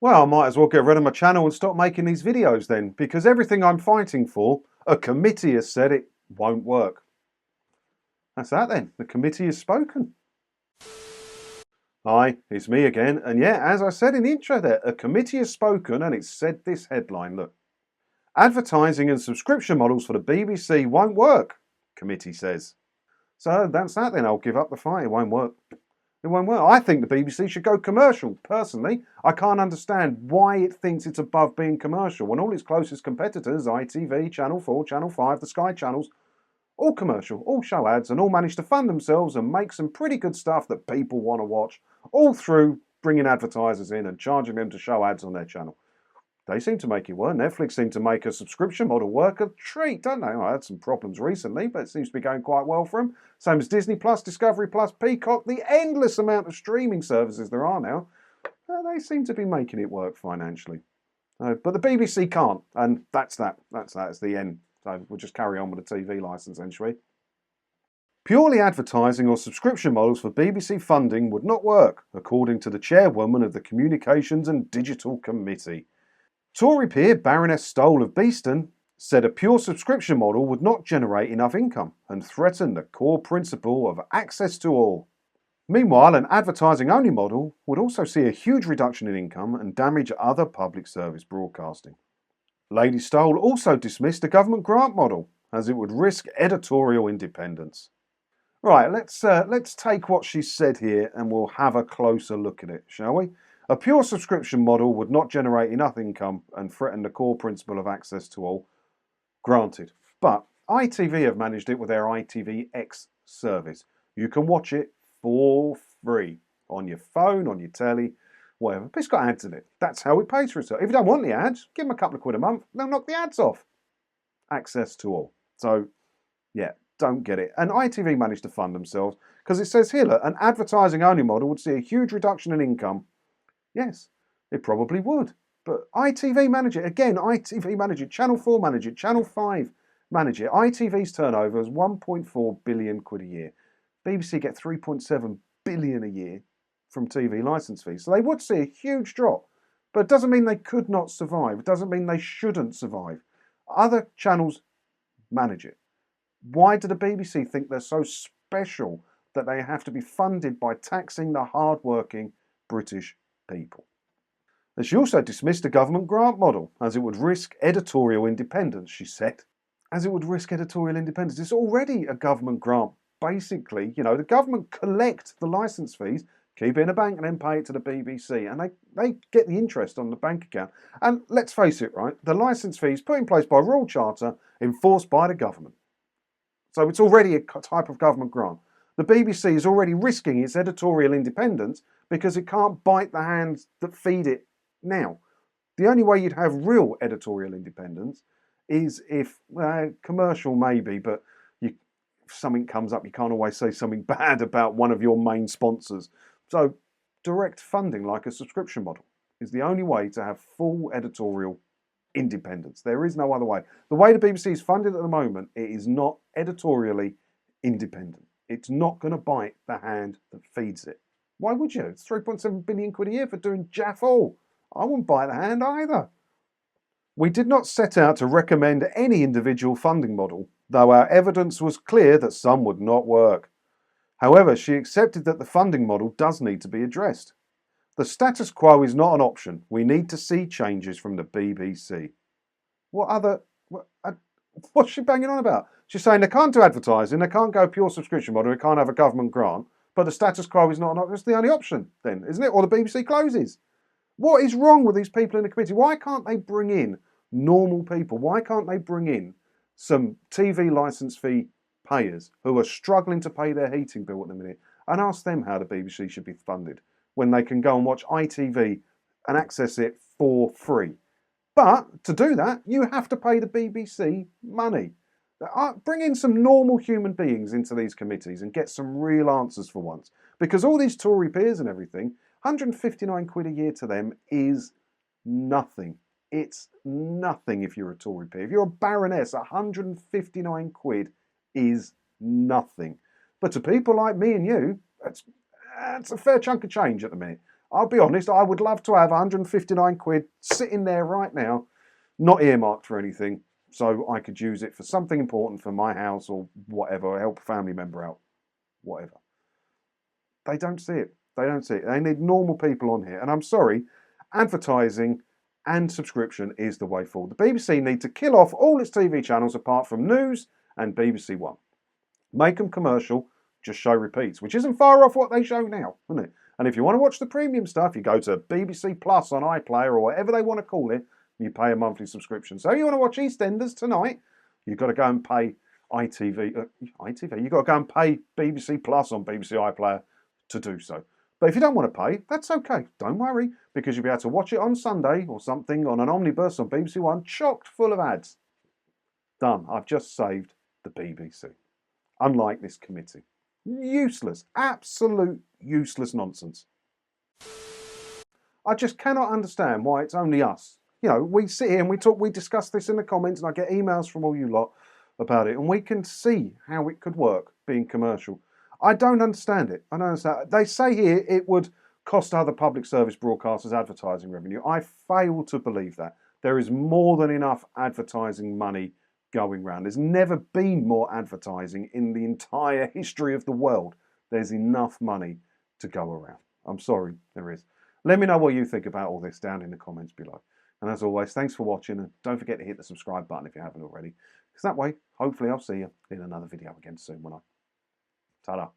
Well, I might as well get rid of my channel and stop making these videos then, because everything I'm fighting for, a committee has said it won't work. That's that then. The committee has spoken. Hi, it's me again. And yeah, as I said in the intro there, a committee has spoken and it said this headline, look. Advertising and subscription models for the BBC won't work, committee says. So that's that then. I'll give up the fight. It won't work. It won't work. I think the BBC should go commercial, personally. I can't understand why it thinks it's above being commercial when all its closest competitors, ITV, Channel 4, Channel 5, the Sky channels, all commercial, all show ads, and all manage to fund themselves and make some pretty good stuff that people want to watch, all through bringing advertisers in and charging them to show ads on their channel. They seem to make it work. Netflix seem to make a subscription model work a treat, don't they? I had some problems recently, but it seems to be going quite well for them. Same as Disney Plus, Discovery Plus, Peacock, the endless amount of streaming services there are now. They seem to be making it work financially. But the BBC can't, and that's that. That's the end. So we'll just carry on with the TV licence then, shall we? Purely advertising or subscription models for BBC funding would not work, according to the chairwoman of the Communications and Digital Committee. Tory peer Baroness Stoll of Beeston said a pure subscription model would not generate enough income and threaten the core principle of access to all. Meanwhile, an advertising-only model would also see a huge reduction in income and damage other public service broadcasting. Lady Stoll also dismissed a government grant model, as it would risk editorial independence. Right, let's take what she said here and we'll have a closer look at it, shall we? A pure subscription model would not generate enough income and threaten the core principle of access to all. Granted. But ITV have managed it with their ITVX service. You can watch it for free on your phone, on your telly, whatever. But it's got ads in it. That's how it pays for itself. If you don't want the ads, give them a couple of quid a month. They'll knock the ads off. Access to all. So, yeah, don't get it. And ITV managed to fund themselves because it says here, look, an advertising-only model would see a huge reduction in income. Yes, it probably would. But ITV manage it. Again, ITV manage it. Channel 4 manage it. Channel 5 manage it. ITV's turnover is 1.4 billion quid a year. BBC get 3.7 billion a year from TV licence fees. So they would see a huge drop. But it doesn't mean they could not survive. It doesn't mean they shouldn't survive. Other channels manage it. Why do the BBC think they're so special that they have to be funded by taxing the hard-working British people? And she also dismissed a government grant model, as it would risk editorial independence, she said. As it would risk editorial independence. It's already a government grant. Basically, the government collect the licence fees, keep it in a bank and then pay it to the BBC. And they get the interest on the bank account. And let's face it, right, the licence fees put in place by Royal Charter, enforced by the government. So it's already a type of government grant. The BBC is already risking its editorial independence because it can't bite the hands that feed it now. The only way you'd have real editorial independence is if, commercial maybe, but if something comes up, you can't always say something bad about one of your main sponsors. So direct funding, like a subscription model, is the only way to have full editorial independence. There is no other way. The way the BBC is funded at the moment, it is not editorially independent. It's not going to bite the hand that feeds it. Why would you? It's 3.7 billion quid a year for doing jaff all. I wouldn't bite the hand either. We did not set out to recommend any individual funding model, though our evidence was clear that some would not work. However, she accepted that the funding model does need to be addressed. The status quo is not an option. We need to see changes from the BBC. What's she banging on about? She's saying they can't do advertising, they can't go pure subscription model, they can't have a government grant, but the status quo is not an option. It's the only option then, isn't it? Or the BBC closes. What is wrong with these people in the committee? Why can't they bring in normal people? Why can't they bring in some TV licence fee payers who are struggling to pay their heating bill at the minute and ask them how the BBC should be funded when they can go and watch ITV and access it for free? But to do that, you have to pay the BBC money. Bring in some normal human beings into these committees and get some real answers for once. Because all these Tory peers and everything, 159 quid a year to them is nothing. It's nothing if you're a Tory peer. If you're a baroness, 159 quid is nothing. But to people like me and you, that's a fair chunk of change at the minute. I'll be honest, I would love to have 159 quid sitting there right now, not earmarked for anything, so I could use it for something important for my house or whatever, or help a family member out, whatever. They don't see it. They don't see it. They need normal people on here. And I'm sorry, advertising and subscription is the way forward. The BBC need to kill off all its TV channels apart from News and BBC One. Make them commercial, just show repeats, which isn't far off what they show now, isn't it? And if you want to watch the premium stuff, you go to BBC Plus on iPlayer or whatever they want to call it, you pay a monthly subscription. So you want to watch EastEnders tonight, you've got to go and pay ITV. You've got to go and pay BBC Plus on BBC iPlayer to do so. But if you don't want to pay, that's okay. Don't worry, because you'll be able to watch it on Sunday or something on an omnibus on BBC One, chocked full of ads. Done. I've just saved the BBC. Unlike this committee. Useless. Absolute useless nonsense. I just cannot understand why it's only us. You know, we sit here and we talk, we discuss this in the comments, and I get emails from all you lot about it, and we can see how it could work being commercial. I don't understand it. I don't understand. They say here it would cost other public service broadcasters advertising revenue. I fail to believe that. There is more than enough advertising money going round. There's never been more advertising in the entire history of the world. There's enough money to go around. I'm sorry, there is. Let me know what you think about all this down in the comments below. And as always, thanks for watching, and don't forget to hit the subscribe button if you haven't already, because that way, hopefully I'll see you in another video again soon, won't I? Ta-da.